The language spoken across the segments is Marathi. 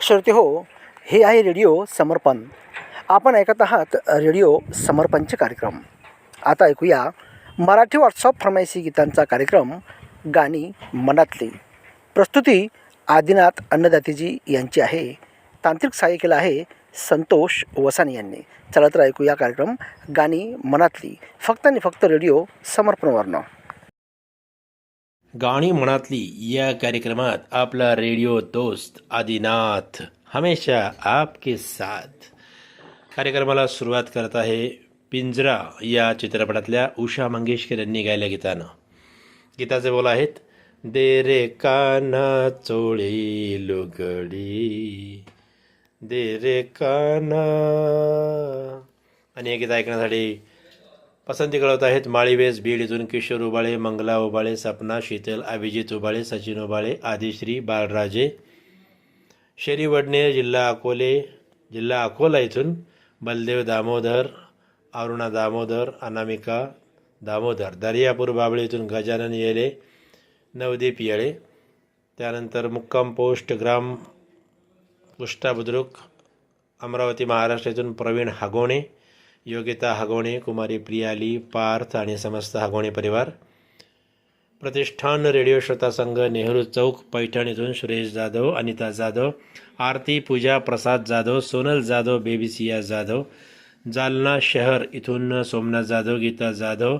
श्रोते हो, हे आहे रेडिओ समर्पण. आपण ऐकत आहात रेडिओ समर्पणचे कार्यक्रम. आता ऐकूया मराठी व्हॉट्सअप फरमाईशी गीतांचा कार्यक्रम गाणी मनातली. प्रस्तुती आदिनाथ अन्नदातेजी यांची आहे. तांत्रिक सहाय्य केलं आहे संतोष वसानी यांनी. चला तर ऐकूया कार्यक्रम गाणी मनातली, फक्त आणि फक्त रेडिओ समर्पणवरनं. गाणी मनातली या कार्यक्रमात आपला रेडिओ दोस्त आदिनाथ हमेशा आपके साथ. कार्यक्रमाला सुरुवात करत आहे पिंजरा या चित्रपटातल्या उषा मंगेशकर यांनी गायल्या गीतानं. गीताचे बोल आहेत, दे रे काना चोळी लुगडी, दे रे काना. आणि हे गीत ऐकण्यासाठी पसंती कळवत आहेत माळीवेस बीड इथून किशोर उबाळे, मंगला उबाळे, सपना, शीतल, अभिजित उबाळे, सचिन उबाळे, आदिश्री, बाळराजे. शेरी वडनेर जिल्हा अकोला इथून बलदेव दामोदर, अरुणा दामोदर, अनामिका दामोदर. दर्यापूर बाबळे इथून गजानन येले, नवदीप येळे. त्यानंतर मुक्काम पोस्ट ग्राम पुष्टा बुद्रुक, अमरावती महाराष्ट्र इथून प्रवीण हागोणे, योगिता हागोणे, कुमारी प्रियाली, पार्थ आणि समस्त हागोणे परिवार. प्रतिष्ठान रेडिओ श्रोता संघ, नेहरू चौक, पैठण इथून सुरेश जाधव, अनिता जाधव, आरती, पूजा, प्रसाद जाधव, सोनल जाधव, बेबीसिया जाधव. जालना शहर इथून सोमनाथ जाधव, गीता जाधव,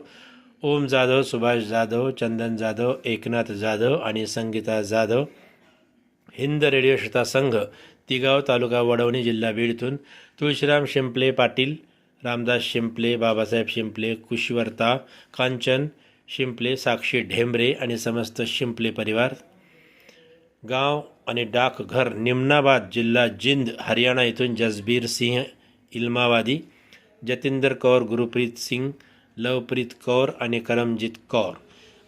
ओम जाधव, सुभाष जाधव, चंदन जाधव, एकनाथ जाधव आणि संगीता जाधव. हिंद रेडिओ श्रोता संघ, तिगाव, तालुका वडवणी, जिल्हा बीड इथून तुळशीराम शिंपले पाटील, रामदास शिंपले, बाबासाहेब शिंपले, कुशवर्ता, कांचन शिंपले, साक्षी ढेंबरे आणि समस्त शिंपले परिवार. गाव आणि डाकघर निमनाबाद, जिल्हा जिंद, हरियाणा इथून जसबीर सिंह इल्मावादी, जतिंदर कौर, गुरुप्रीत सिंग, लवप्रीत कौर आणि करमजीत कौर.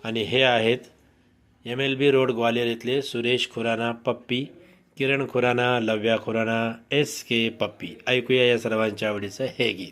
आणि हे आहेत MLB रोड ग्वालियर इथले सुरेश खुराना, पप्पी, किरण खुराना, लव्या खुराना, SK पप्पी. ऐकूया या सर्वांच्या आवडीचं हे गीत.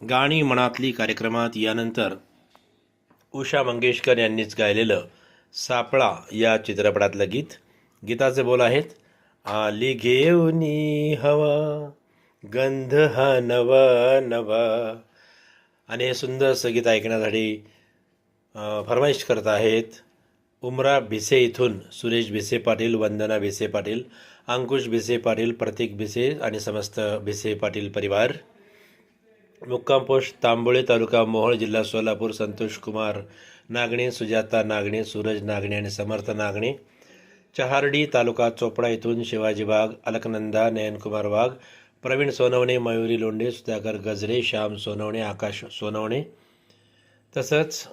गाणी मनातली कार्यक्रमात यानंतर उषा मंगेशकर यांनीच गायलेलं सापळा या चित्रपटातलं गीत. गीताचे बोल आहेत, आली घेऊनी हवा गंध हा नवा नवा. आणि हे सुंदरसं गीत ऐकण्यासाठी फरमाईश करत आहेत उमरा भिसे इथून सुरेश भिसे पाटील, वंदना भिसे पाटील, अंकुश भिसे पाटील, प्रतीक भिसे आणि समस्त भिसे पाटील परिवार. मुक्काम पोस्ट तांबोळे, तालुका मोहोळ, जिल्हा सोलापूर. संतोष कुमार नागणे, सुजाता नागणे, सूरज नागणे आणि समर्थ नागणे. चहार्डी, तालुका चोपडा इथून शिवाजी वाघ, अलकनंदा, नयनकुमार वाघ, प्रवीण सोनवणे, मयुरी लोंढे, सुधाकर गजरे, श्याम सोनवणे, आकाश सोनवणे. तसंच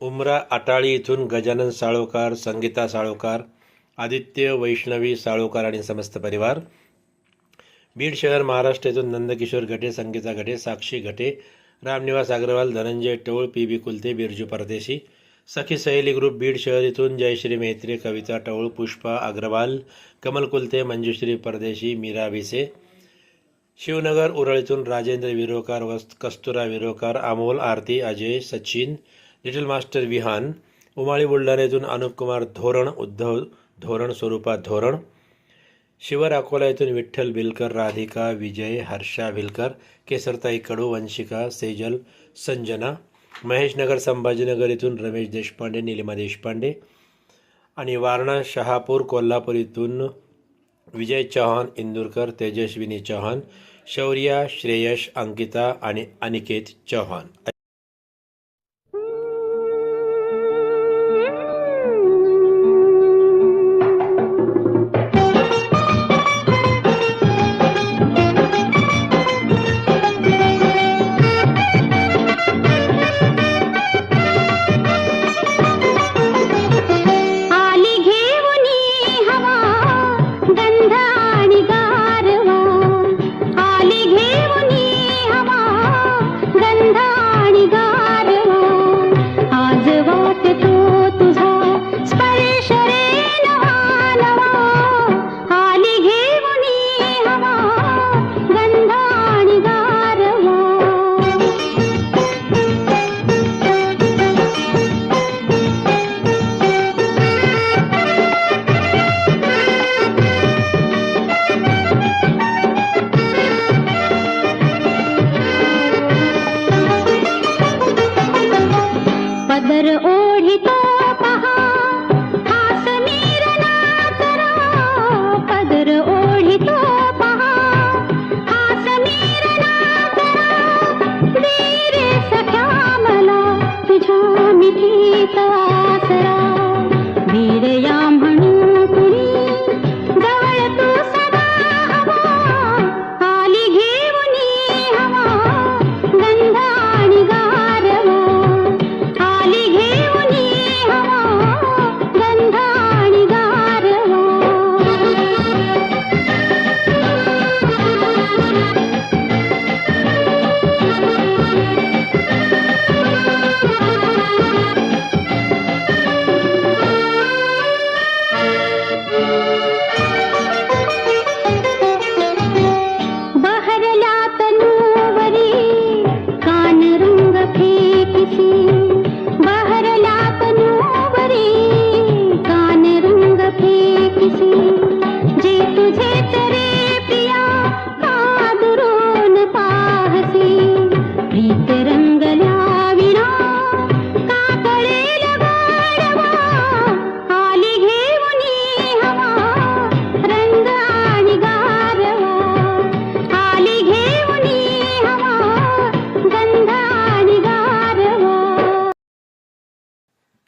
उमरा आटाळी इथून गजानन साळोकार, संगीता साळोकार, आदित्य वैष्णवी साळोकार आणि समस्त परिवार. बीड शहर महाराष्ट्र येथून नंदकिशोर घटे, संगीता घटे, साक्षी घटे, रामनिवास अग्रवाल, धनंजय टोळ, पी कुलते, बिरजू परदेशी. सखी सहेली ग्रुप बीड शहर इथून जयश्री मेहत्रे, कविता टोळ, पुष्पा अग्रवाल, कमल कुलते, मंजुश्री परदेशी, मीरा भिसे. शिवनगर उरळ इथून राजेंद्र विरोकार, कस्तुरा विरोकार, अमोल, आरती, अजय, सचिन, लिटिल मास्टर विहान. उमाळी बुलढाणा येथून अनुपकुमार धोरण, उद्धव धोरण, स्वरूपा धोरण. शिवर अकोला येथून विठ्ठल भिलकर, राधिका, विजय, हर्षा भिलकर, केसरताई कडू, वंशिका, सेजल, संजना. महेशनगर संभाजीनगर येथून रमेश देशपांडे, निलिमा देशपांडे. आणि वारणा शहापूर कोल्हापूर इथून विजय चव्हाण, इंदुरकर, तेजस्विनी चव्हाण, शौर्या, श्रेयश, अंकिता आणि अनिकेत चव्हाण.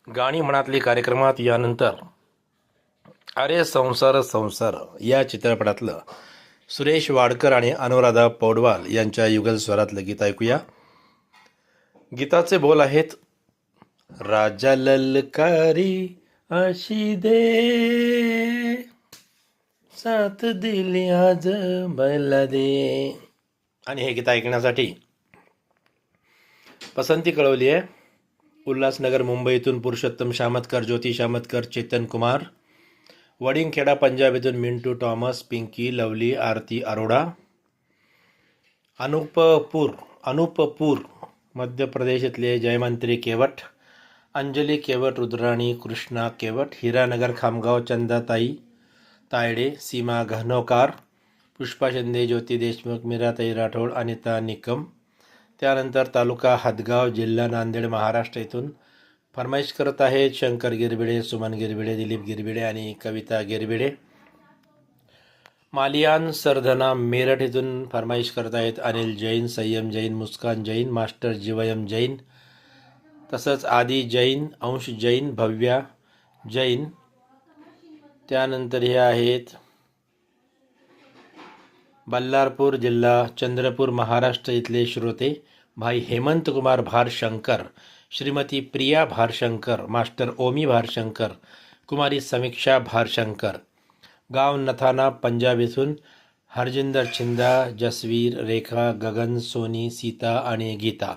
गाणी मनातली कार्यक्रमात यानंतर अरे संसार संसार या चित्रपटातलं सुरेश वाडकर आणि अनुराधा पौडवाल यांच्या युगल स्वरातलं गीत ऐकूया. गीताचे बोल आहेत, राजा ललकारी अशी दे साथ दिली आज मला दे. आणि हे गीत ऐकण्यासाठी पसंती कळवली आहे उल्हासनगर मुंबईतून पुरुषोत्तम शामतकर, ज्योती शामतकर, चेतन कुमार. वडिंगखेडा पंजाब येथून मिंटू टॉमस, पिंकी, लवली, आरती अरोडा. अनुपपूर अनुपपूर मध्य प्रदेशातले जयमंत्री केवट, अंजली केवट, रुद्राणी कृष्णा केवट, हिरानगर खामगाव चंदाताई तायडे, सीमा घनोकार, पुष्पा शिंदे, ज्योती देशमुख, मीराताई राठोड, अनिता निकम. त्यानंतर तालुका हदगाव, जिल्हा नांदेड, महाराष्ट्र इथून फरमाईश करत आहेत शंकर गिरबिडे, सुमन गिरबिडे, दिलीप गिरबिडे आणि कविता गिरबिडे. मालियान सरधना मेरठ इथून फरमाईश करत आहेत अनिल जैन, संयम जैन, मुस्कान जैन, मास्टर जीवयम जैन, तसंच आदी जैन, अंश जैन, भव्या जैन. त्यानंतर हे आहेत बल्लारपूर जिल्हा चंद्रपूर महाराष्ट्र इथले श्रोते भाई हेमंत कुमार भारशंकर, श्रीमती प्रिया भारशंकर, मास्टर ओमी भारशंकर, कुमारी समीक्षा भारशंकर. गाव नथाना पंजाब इथून हरजिंदर छिंदा, जसवीर, रेखा, गगन, सोनी, सीता आणि गीता.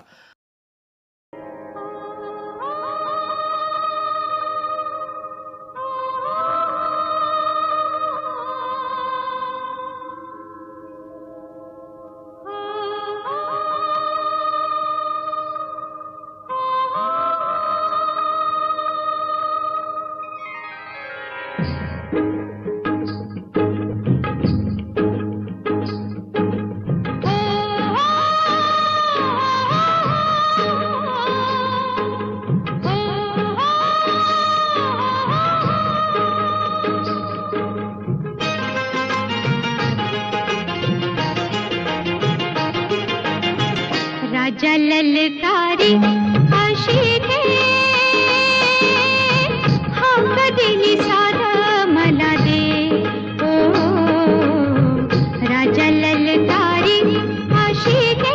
राजा ललकारी अशी दे हाक दिली साध मला दे. ओ राजा ललकारी अशी दे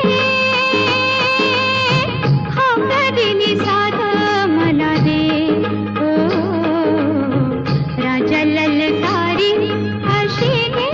हाक दिली साध मला दे. ओ राजा ललकारी अशी दे.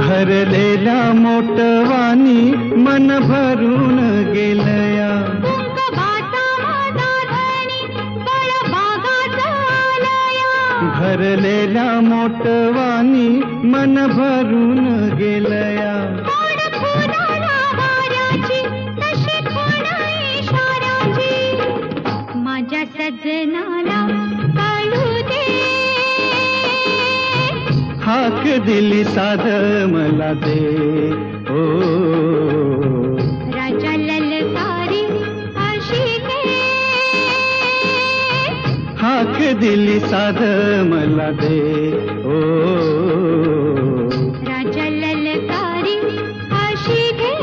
भरलेला मोटवानी मन भरून गेलया. भरलेला मोटवानी मन भरून गेलया. माझ्या सजनाला काढू दे हाक दिली साध मला दे. ओ राजा ललकारी अशी दे. हाक दिली साध मला दे. ओ राजा ललकारी अशी दे.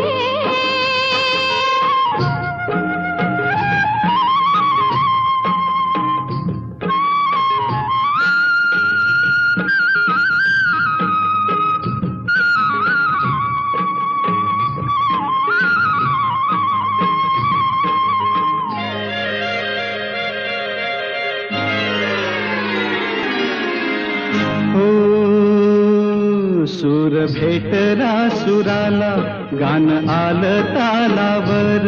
सूर भेटला सुराला गान आलं तालावर.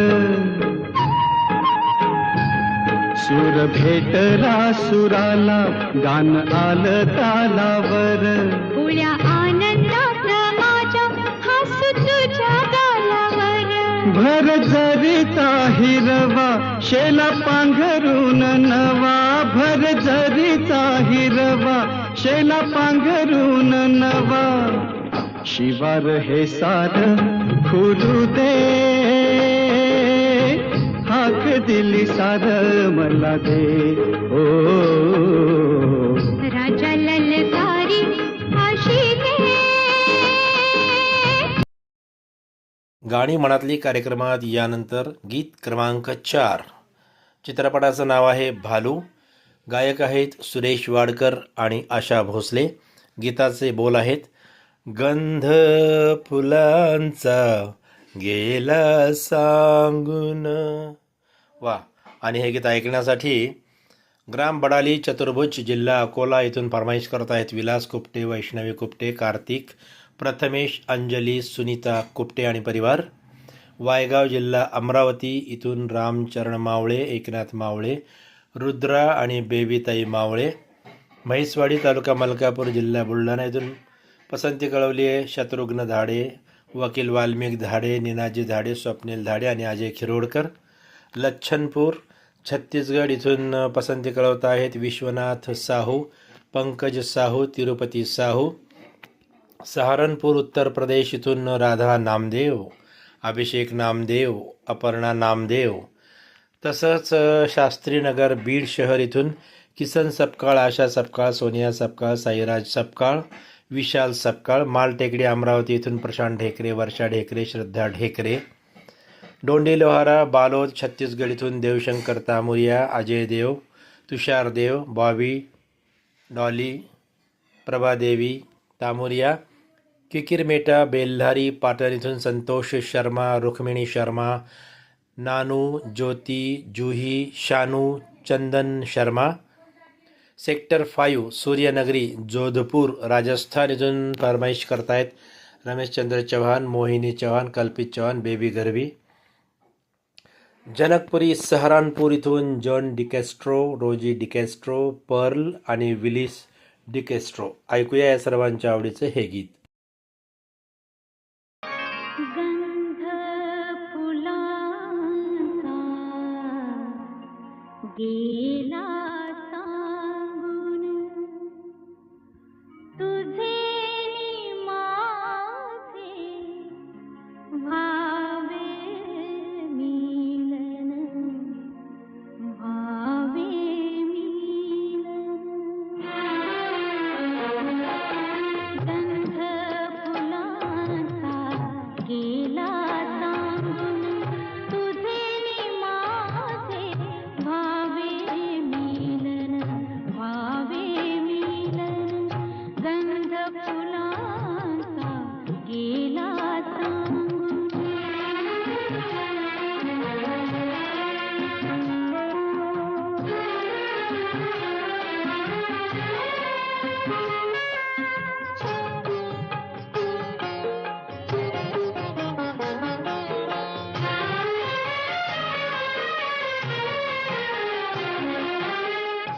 सूर भेटला सुराला गान आलं तालावर. उळ्या आनंदात माझ्या हसू तुझ्या गालावर. भर जरीचा हिरवा शेला पांघरून नवा. भर जरीचा हिरवा शेला पांघरून नवा. शिवार हे सार खुलू दे हाक दिली सार मला दे. ओ राजा ललकारी अशी दे. गाणी मनातली कार्यक्रमात यानंतर गीत क्रमांक 4. चित्रपटाचं नाव आहे भालू. गायक आहेत सुरेश वाडकर आणि आशा भोसले. गीताचे बोल आहेत, गंध फुलांचा गेला सांगून. वा. आणि हे गीत ऐकण्यासाठी ग्राम बडाली चतुर्भुज जिल्हा अकोला इथून फरमाईश करत आहेत विलास कुपटे, वैष्णवी कुपटे, कार्तिक, प्रथमेश, अंजली, सुनीता कुपटे आणि परिवार. वायगाव जिल्हा अमरावती इथून रामचरण मावळे, एकनाथ मावळे, रुद्रा आणि बेबीताई मावळे. म्हैसवाडी तालुका मलकापूर जिल्हा बुलढाणा इथून पसंती कळवली आहे शत्रुघ्न धाडे, वकील वाल्मिक धाडे, निनाजी धाडे, स्वप्नील धाडे आणि अजय खिरोडकर. लच्छनपूर छत्तीसगड इथून पसंती कळवत आहेत विश्वनाथ साहू, पंकज साहू, तिरुपती साहू. सहारनपूर उत्तर प्रदेश इथून राधा नामदेव, अभिषेक नामदेव, अपर्णा नामदेव. तसंच शास्त्रीनगर बीड शहर इथून किसन सपकाळ, आशा सपकाळ, सोनिया सपकाळ, साईराज सपकाळ, विशाल सपकाळ. मालटेकडी अमरावती इथून प्रशांत ढेकरे, वर्षा ढेकरे, श्रद्धा ढेकरे. डोंडी लोहारा बालोद छत्तीसगड इथून देवशंकर तामुरिया, अजय देव, तुषार देव, बॉबी, डॉली, प्रभादेवी तामुरिया. किकिरमेटा बेल्हारी पाटण इथून संतोष शर्मा, रुक्मिणी शर्मा, नानू, ज्योती, जुही, शानू, चंदन शर्मा. सेक्टर 5 सूर्यनगरी जोधपूर राजस्थान इथून फरमाईश करतायत रमेशचंद्र चव्हाण, मोहिनी चव्हाण, कल्पित चव्हाण, बेबी गरवी. जनकपुरी सहारनपूर इथून जॉन डिकॅस्ट्रो, रोजी डिकॅस्ट्रो, पर्ल आणि विलिस डिकॅस्ट्रो. ऐकूया या सर्वांच्या आवडीचं हे गीत. गंध फुलांचा गेला सांगून, तुझे नि माझे भावे मिलन, भावे मिलन. गंध फुलांचा गेला सांगून, तुझे नि माझे भावे मिलन, भावे मिलन. गंध फुलांचा गेला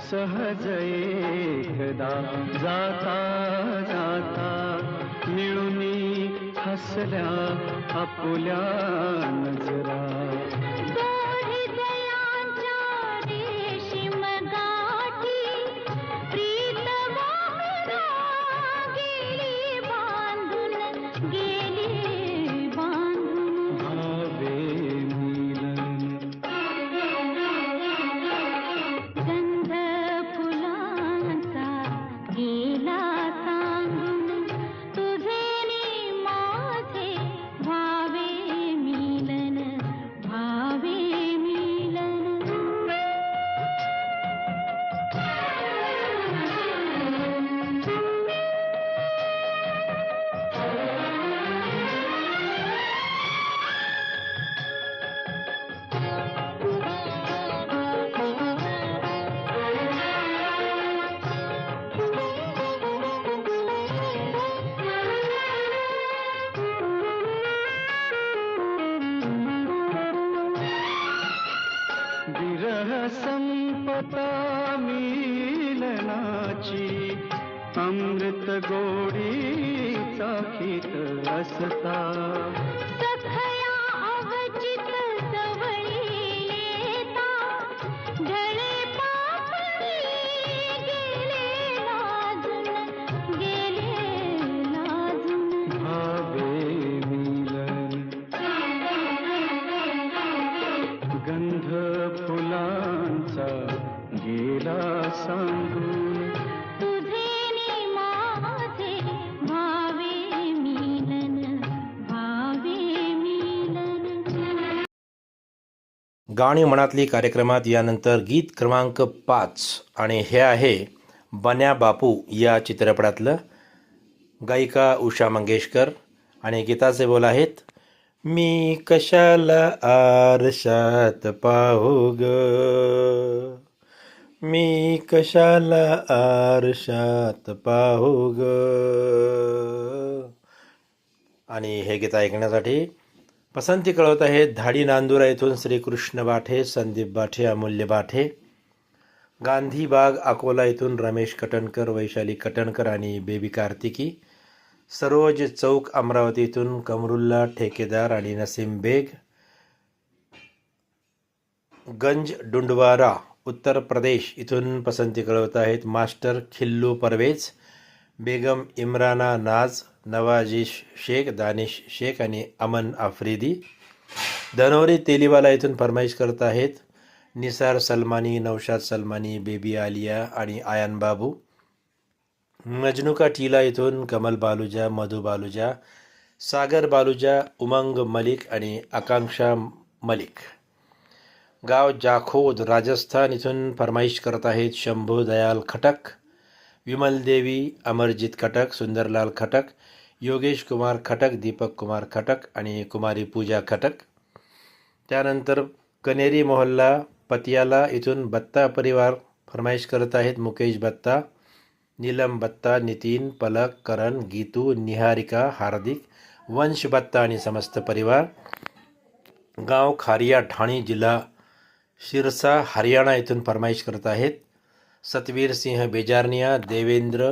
सहज एकदा जाता जाता मिळूनी हसल्या आपुल्या नजरा. गोडी दयांच्या रेशीम गाठी, प्रीत वाहना गेली बांधून, गेली बांधून. भावे मिलन गंध फुलांचा गेला सांगून, तुझे नि माझे भावे मिलन, भावे मिलन. विरह संपता मिलनाची, अमृत गोडी चाखीत असता. सखया अवचित जवळी येता, ढळे पापणी गेले लाजून, गेले लाजून. भावे मिलन गंध फुलांचा गेला सांगून, तुझे नि माझे भावे मिलन, भावे मिलन. गाणी मनातली कार्यक्रमात यानंतर गीत क्रमांक 5 आणि हे आहे बन्या बापू या चित्रपटातलं. गायिका उषा मंगेशकर आणि गीताचे बोल आहेत. मी कशाला आरशात पाहू ग, मी कशाला आरशात पाहू ग. आणि हे गीत ऐकण्यासाठी पसंती कळवत आहेत धाडी नांदुरा येथून श्रीकृष्ण बाठे, संदीप बाठे, अमूल्य बाठे. गांधीबाग अकोला येथून रमेश कटणकर, वैशाली कटणकर आणि बेबी कार्तिकी. सरोज चौक अमरावती येथून कमरुल्ला ठेकेदार आणि नसीम बेग. गंज डुंडवारा उत्तर प्रदेश इथून पसंती कळवत आहेत मास्टर खिल्लू परवेज, बेगम इम्राना नाज, नवाजिश शेख, दानिश शेख आणि अमन आफ्रिदी. धनोरी तेलीवाला इथून फरमाईश करत आहेत निसार सलमानी, नौशाद सलमानी, बेबी आलिया आणि आयान बाबू. मजनुका टीला इथून कमल बालुजा, मधु बालुजा, सागर बालुजा, उमंग मलिक आणि आकांक्षा मलिक. गाव जाखोद राजस्थान इथून फरमाईश करत आहेत शंभू दयाल खटक, विमल देवी, अमरजीत खटक, सुंदरलाल खटक, योगेश कुमार खटक, दीपक कुमार खटक आणि कुमारी पूजा खटक. त्यानंतर कनेरी मोहल्ला पतियाला इथून बत्ता परिवार फरमाईश करत आहेत मुकेश बत्ता, नीलम बत्ता, नितीन, पलक, करण, गीतू, निहारिका, हार्दिक, वंश बत्ता आणि समस्त परिवार. गाव खारिया ठाणी जिल्हा शिरसा हरियाणा इथून फरमाईश करत आहेत सतवीर सिंह बिजारनिया, देवेंद्र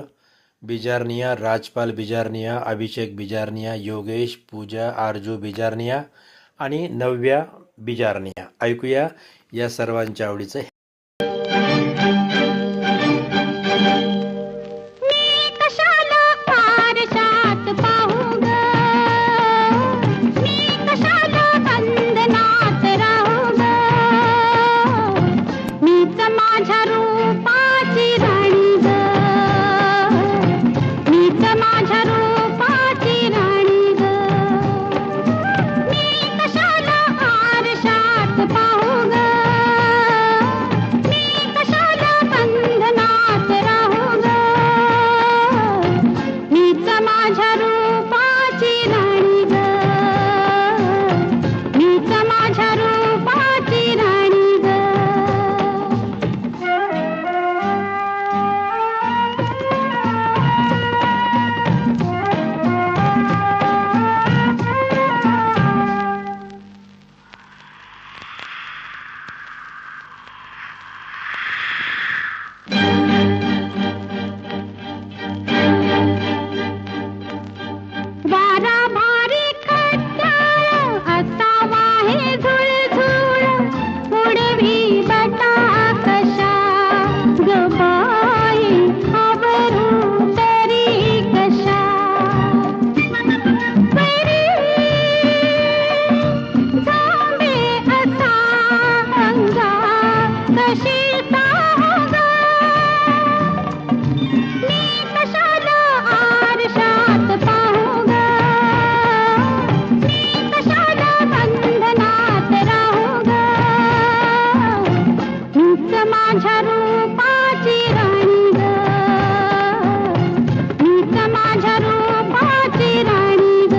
बिजारनिया, राजपाल बिजारनिया, अभिषेक बिजारनिया, योगेश, पूजा, आरजू बिजारनिया आणि नव्या बिजारनिया. ऐकूया या सर्वांच्या आवडीचं. मी कशाला आरशात पाहू ग, मी कशाला बंधनात राहू ग, मीच माझ्या रूपाची राणी ग, मीच माझ्या रूपाची राणी ग. मी कशाला आरशात पाहू ग, मी कशाला बंधनात राहू ग, मीच माझ्या रूपाची राणी ग, मीच माझ्या रूपाची राणी ग. वारा भारी खट्याळ असावा हे झुळझुळ, उडवी बटा कशा ग बाई, आवरू तरी कशा. बैरी जांभे असा अंगा कशी सागा, मी कशाला आरशात पाहू ग, मी कशाला बंधनात राहू ग, मीच माझ्या रूपाची राणी ग, मीच माझ्या रूपाची राणी ग.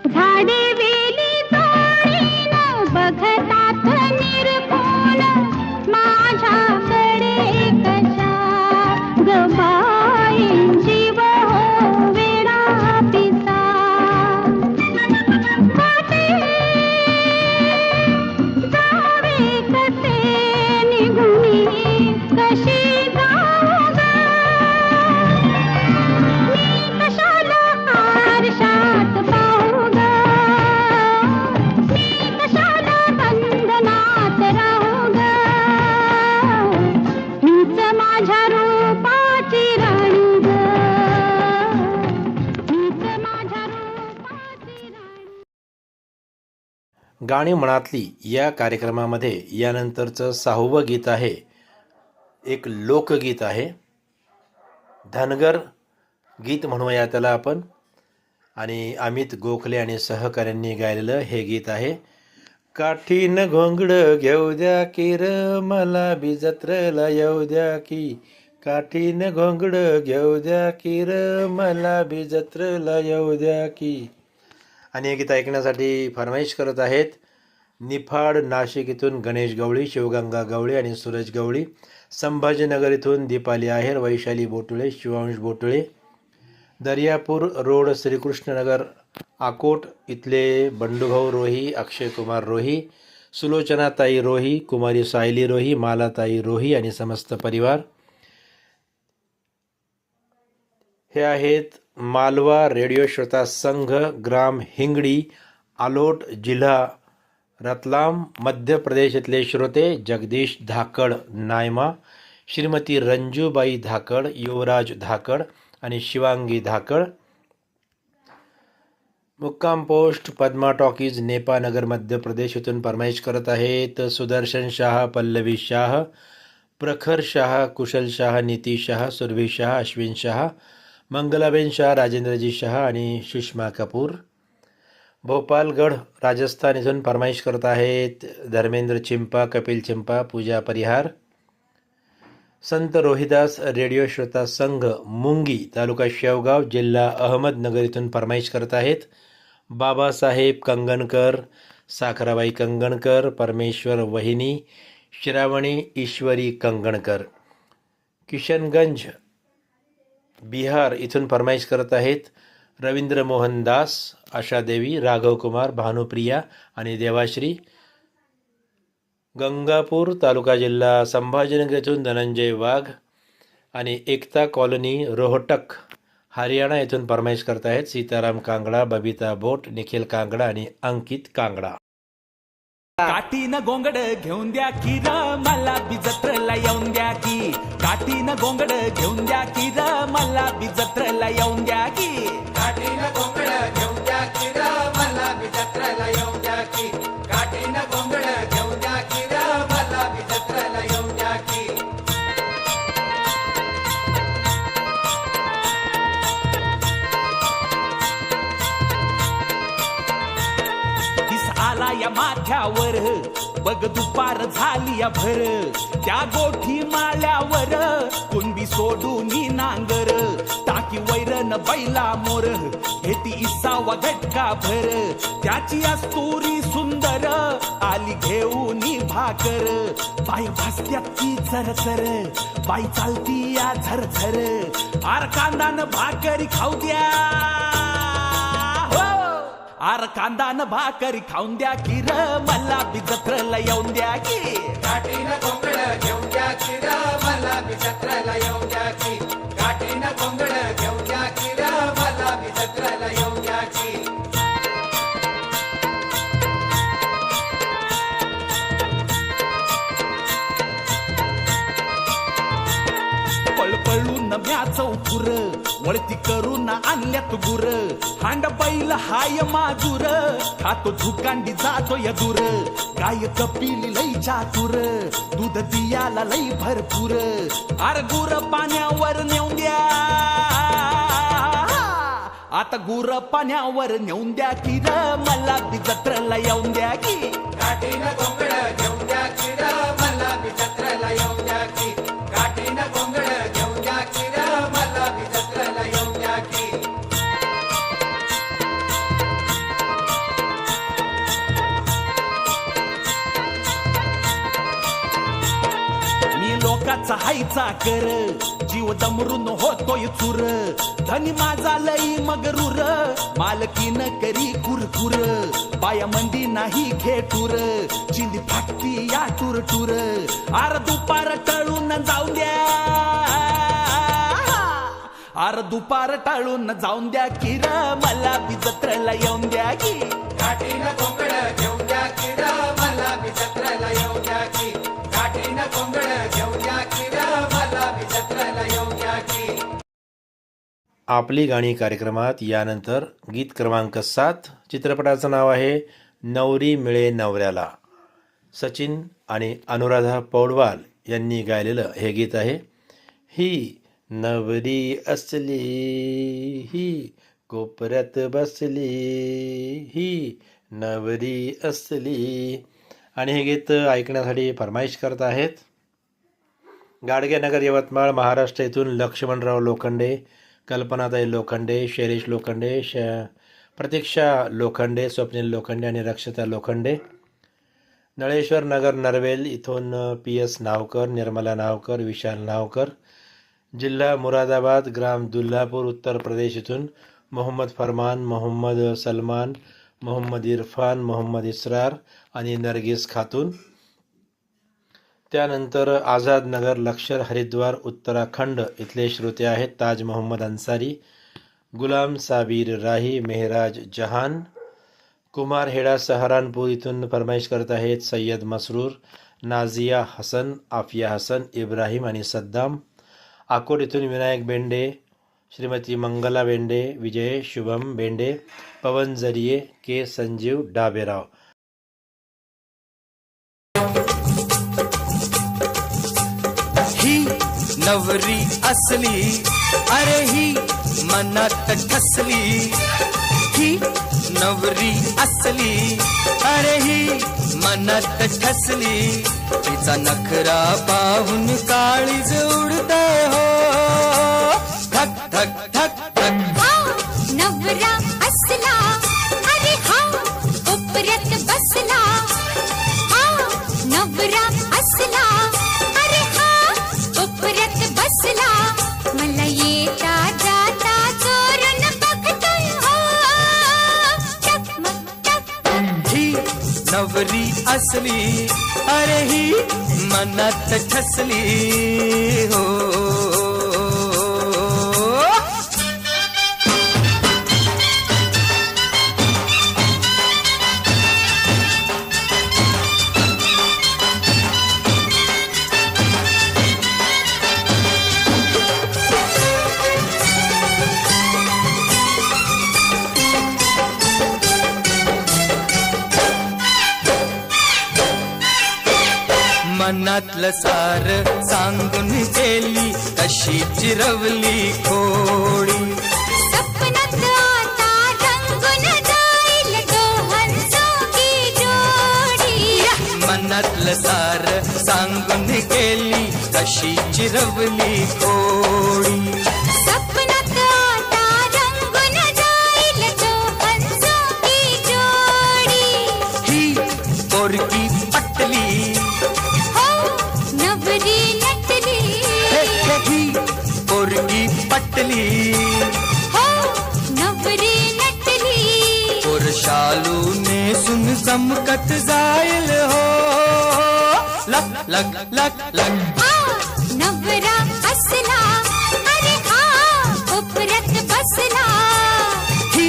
झाडे वेली जोडीन बघतात निरखून, माझ्याकडे कशा ग बाई, जीव हो वेडा पिसा. वाटे जावे कसे निघुनी, कशी जाऊ ग, गाणी मनातली या कार्यक्रमामध्ये यानंतरचं 6वं गीत आहे, एक लोकगीत आहे. धनगर गीत म्हणूया त्याला आपण, आणि अमित गोखले आणि सहकाऱ्यांनी गायलेलं हे गीत आहे. काठीनं घोंगडं घेऊ द्या की र मला बी जत्रेला येऊ द्या की, काठीनं घोंगडं घेऊ द्या की र मला बी जत्रेला येऊ द्या की. आणि हे गीत ऐकण्यासाठी फरमाईश करत आहेत निफाड नाशिक इथून गणेश गवळी, शिवगंगा गवळी आणि सूरज गवळी. संभाजीनगर इथून दीपाली आहेर, वैशाली बोटुळे, शिवांश बोटुळे. दर्यापूर रोड श्रीकृष्णनगर आकोट इथले बंडूभाऊ रोही, अक्षय कुमार रोही, सुलोचनाताई रोही, कुमारी सायली रोही, मालाताई रोही आणि समस्त परिवार. हे आहेत मालवा रेडिओ श्रोता संघ, ग्राम हिंगडी, आलोट, जिल्हा रतलाम, मध्य प्रदेश इथले श्रोते जगदीश धाकड नायमा, श्रीमती रंजूबाई धाकड, युवराज धाकड आणि शिवांगी धाकड. मुक्काम पोस्ट पद्मा टॉकीज, नेपानगर, मध्य प्रदेश इथून फरमाईश करत आहेत सुदर्शन शाह, पल्लवी शाह, प्रखर शाह, कुशल शाह, नीती शाह, सुरभी शाह, अश्विन शाह, मंगलाबेन शाह, राजेंद्रजी शाह आणि सुषमा कपूर. भोपालगड राजस्थान इथून फरमाईश करत आहेत धर्मेंद्र चिंपा, कपिल चिंपा, पूजा परिहार. संत रोहिदास रेडिओ श्रोता संघ मुंगी, तालुका शेवगाव, जिल्हा अहमदनगर इथून फरमाईश करत आहेत बाबासाहेब कंगणकर, साखराबाई कंगणकर, परमेश्वर वहिनी, श्रावणी ईश्वरी कंगणकर. किशनगंज बिहार इथून फरमाईश करत आहेत रवींद्र मोहन दास, आशादेवी, राघव कुमार, भानुप्रिया आणि देवाश्री. गंगापूर तालुका जिल्हा संभाजीनगर येथून धनंजय वाघ आणि एकता कॉलनी रोहटक हरियाणा येथून फरमाईश करत आहेत सीताराम कांगडा, बबिता बोट, निखिल कांगडा आणि अंकित कांगडा. काठीनं गोंगड घेऊन द्या की र मला बी जत्रेला येऊन द्या की, काठीनं गोंगड घेऊन द्या की र मला बी जत्रेला येऊन द्या की, काठीनं गोंगड घेऊन द्या की र मला बी जत्रेला येऊन द्या की, काठीनं गोंगड घेऊन द्या की र मला बी जत्रेला येऊन द्या की. दिस आला या माथ्यावर बघ दुपार झाली या भर, त्या गोठी माळ्यावर कुणबी सोडून नांगर, टाकी वैरण बैला मोर घेती इसावा घटका भर, त्याची अस्तुरी सुंदर आली घेऊन भाकर, बाय भासत्यात ती झरझर, बाई चालती या झरझर, आर कांदान भाकरी खाऊ द्या, आर कांदान भाकरी खाऊन द्या की र मला बी जत्रेला येऊन द्या की, काठीनं गोंगड घेऊन द्या की र मला बी जत्रेला येऊन द्या की, काठीनं गोंगड घेऊन द्या की र मला बी जत्रेला येऊन द्या की. पळपळून म्या चौकुर वळती करून आणल्यात गुर, हांड बैल हाय माजूर, खातो झुकांडी जातो यदूर, गाय कपिली लई चातुर, दूध दियाला लई भरपूर, आर गुर पाण्यावर नेऊन द्या, आता गुर पाण्यावर नेऊन द्या की र मला बी जत्रेला येऊन द्या की, काठीनं गोंगड घेऊन द्या की र मला बी जत्रेला येऊन द्या की, काठीनं गोंगड घेऊन द्या की र मला बी जत्रेला येऊन द्या की. मी लोकाचा हायचा कर, जीव दमरून होतोय चूर, धनी माझा लई मगरूर, मालकीन करी कुरकुर, बाया मंदी नाही घेटूर, चिंदी फाटती या टूर टूर, आर दुपार टळून जाऊन द्या, आर दुपार टाळून जाऊन द्या की र मला बी जत्रेला येऊन द्या की, काठीनं गोंगड घेऊन द्या की र मला बी जत्रेला येऊन द्या की, काठीनं गोंगड घेऊन द्या की र मला बी जत्रेला येऊन द्या की. आपली गाणी कार्यक्रमात यानंतर गीत क्रमांक 7, चित्रपटाचं नाव आहे नवरी मिळे नवऱ्याला. सचिन आणि अनुराधा पौडवाल यांनी गायलेलं हे गीत आहे. ही नवरी असली, ही कोपऱ्यात बसली, ही नवरी असली. आणि हे गीत ऐकण्यासाठी फरमाईश करत आहेत गाडगेनगर यवतमाळ महाराष्ट्र येथून लक्ष्मणराव लोखंडे, कल्पनाताई लोखंडे, शैलेश लोखंडे, प्रतीक्षा लोखंडे, स्वप्नील लोखंडे आणि रक्षता लोखंडे. नळेश्वर नगर नरवेल इथून PS नावकर, निर्मला नावकर, विशाल नावकर. जिल्हा मुरादाबाद, ग्राम दुल्हापूर, उत्तर प्रदेश इथून मोहम्मद फरमान, मोहम्मद सलमान, मोहम्मद इरफान, मोहम्मद इसरार आणि नरगिस खातून. त्यानंतर आझाद नगर लक्षर हरिद्वार उत्तराखंड इथले श्रोते आहेत ताज मोहम्मद अन्सारी, गुलाम साबीर राही, मेहराज जहान. कुमारहेडा सहारानपूर इथून फरमाईश करत आहेत सय्यद मसरूर, नाझिया हसन, आफिया हसन, इब्राहिम आणि सद्दाम. अकोट इथून विनायक बेंडे, श्रीमती मंगला बेंडे, विजय शुभम बेंडे, पवन जरिये, के संजीव डाबेराव. ही नवरी असली, अरे ही मनात ठसली. ही नवरी असली, अरे ही मनात ठसली. तिचा नखरा पाहून काळीज उडते हो, धक धक धक धक. नवरा असला, अरे हा कोपऱ्यात बसला. नवरा असला, अरे हा कोपऱ्यात बसला. मला येता जाता चोरून बघतोय हो, टकमक टकमक. ही नवरी असली, अरे ही मनात ठसली हो. मनातलं सार सांगून गेली, कशी चिरवली खोडी. सपनात आता रंगून जाईल दोहांची जोडी. मनातलं सार सांगून गेली, कशी चिरवली खोडी. सपनात आता रंगून जाईल दोहांची जोडी. ही पोरगी पटली, नवरी नटली, ही पोरगी पटली. हो नवरी नटली. पोरशालू नेसून चमकत जाईल हो, लक लक लक लक. नवरा असला, अरे हा कोपऱ्यात बसला. ही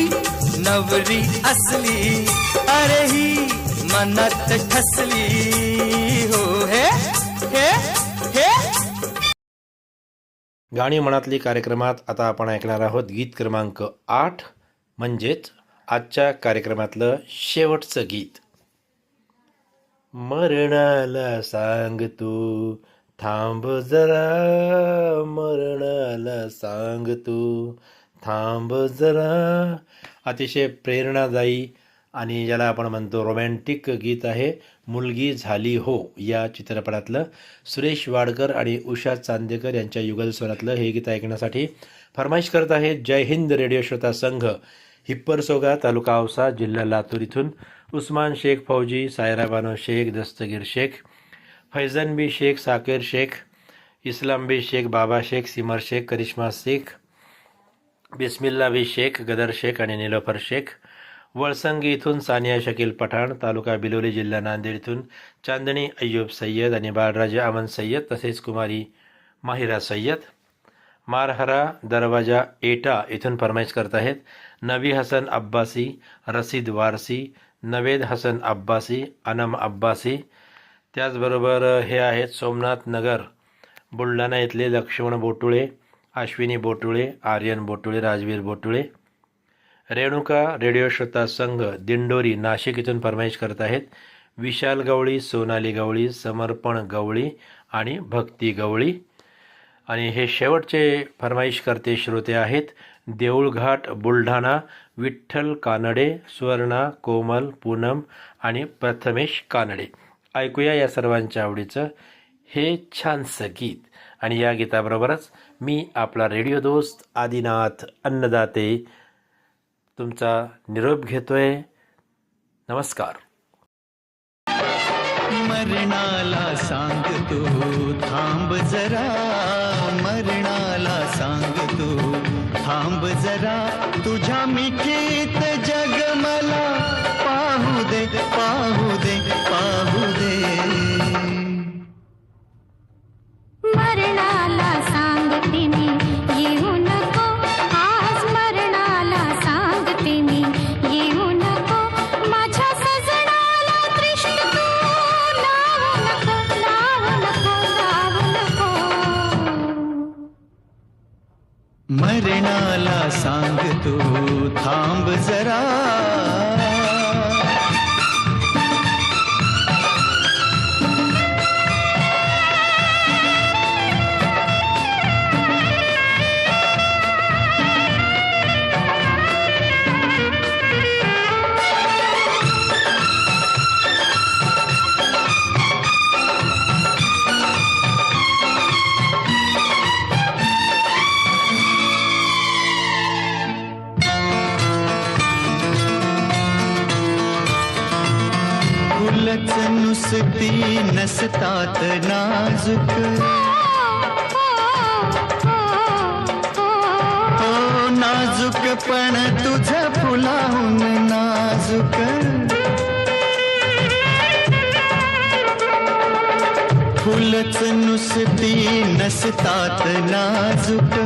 नवरी असली, अरे ही मनात ठसली हो. हे हे हे गाणी मनातली कार्यक्रमात आता आपण ऐकणार आहोत गीत क्रमांक 8, म्हणजेच आजच्या कार्यक्रमातलं शेवटचं गीत. मरणाला सांग तू थांब जरा, मरणाला सांग तू थांब जरा. अतिशय प्रेरणादायी आणि ज्याला आपण म्हणतो रोमॅन्टिक गीत आहे. मुलगी झाली हो या चित्रपटातलं सुरेश वाडकर आणि उषा चांदेकर यांच्या युगलस्वरातलं हे गीत ऐकण्यासाठी फरमाईश करत आहेत जय हिंद रेडिओ श्रोता संघ, हिप्परसोगा, तालुका औसा, जिल्हा लातूर इथून उस्मान शेख फौजी, सायरा बानो शेख, दस्तगीर शेख, फैजन बी शेख, साकेर शेख, इस्लाम बी शेख, बाबा शेख, सिमर शेख, करिश्मा शेख, बिस्मिल्ला बी शेख, गदर शेख आणि निलोफर शेख. वळसंगी इथून सानिया शकील पठाण, तालुका बिलोली, जिल्हा नांदेड इथून चांदणी अय्यूब सय्यद आणि बाळराजा अमन सय्यद, तसेच कुमारी माहिरा सय्यद. मारहरा दरवाजा एटा इथून फरमाईश करत आहेत नबी हसन अब्बासी, रसीद वारसी, नवेद हसन अब्बासी, अनम अब्बासी. त्याचबरोबर हे आहेत सोमनाथ नगर बुलढाणा इथले लक्ष्मण बोटुळे, अश्विनी बोटुळे, आर्यन बोटुळे, राजवीर बोटुळे. रेणुका रेडिओ श्रोता संघ दिंडोरी नाशिक इथून फरमाईश करत आहेत. विशाल गवळी, सोनाली गवळी, समर्पण गवळी आणि भक्ती गवळी. आणि हे शेवटचे फरमाईश करते श्रोते आहेत देऊळघाट बुलढाणा, विठ्ठल कानडे, सुवर्णा, कोमल, पूनम आणि प्रथमेश कानडे. ऐकूया या सर्वांच्या आवडीचं हे छानसं गीत. आणि या गीताबरोबरच मी आपला रेडिओ दोस्त आदिनाथ अन्नदाते तुमचा निरोप घेतोय. नमस्कार. मरणाला सांग तू थांब जरा, मरणाला सांग तू थांब जरा, तुझ्या मिठीत जग मला पाहू दे, पाहू दे, पाहू दे. मरणाला सांगते मी येऊ नको, आज मरणाला सांगते मी येऊ नको, माझ्या सजनाला दृष्ट तू लावू नको, लावू नको, लावू नको. मरणाला सांग तू थांब जरा. फुलच नुसती नसतात नाजूक, हो नाजूक पण तुझं फुलाहून नाजूक. फुलच नुसती नसतात नाजूक,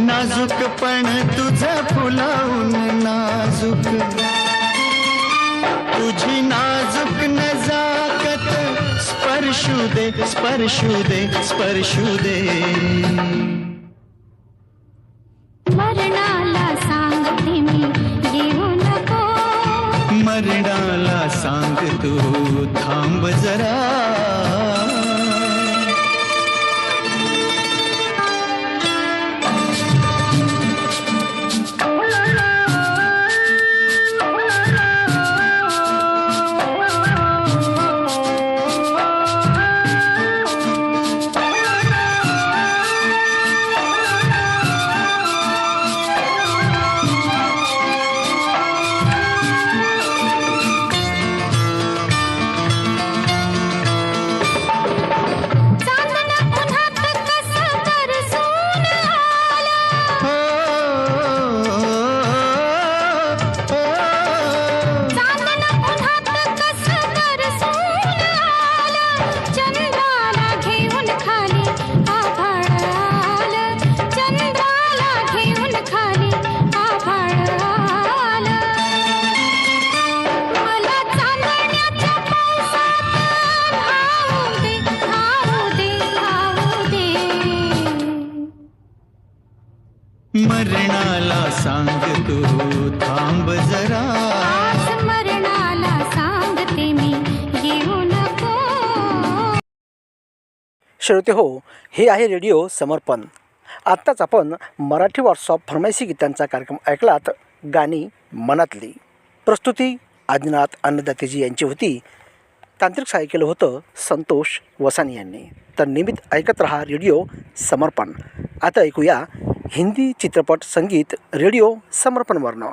नाजूक पण तुझं फुलाहून नाजूक. तुझी नाजूक नजाकत स्पर्शू दे, स्पर्शू दे, स्पर्शू दे. मरणाला सांगते मी येऊ नको, मरणाला सांग तू थांब जरा. मरणाला सांग तू थांब जरा. आज मरणाला सांगते मी येऊ नको. श्रोते हो, हे आहे रेडिओ समर्पण. आत्ताच आपण मराठी व्हॉट्सअप फरमाईशी गीतांचा कार्यक्रम ऐकलात. गाणी मनातली. प्रस्तुती आदिनाथ अन्नदातेजी यांची होती. तांत्रिक सहाय्य केलं होतं संतोष वसानी यांनी. तर नियमित ऐकत रहा रेडिओ समर्पण. आता ऐकूया हिंदी चित्रपट संगीत रेडिओ समर्पणवरनं.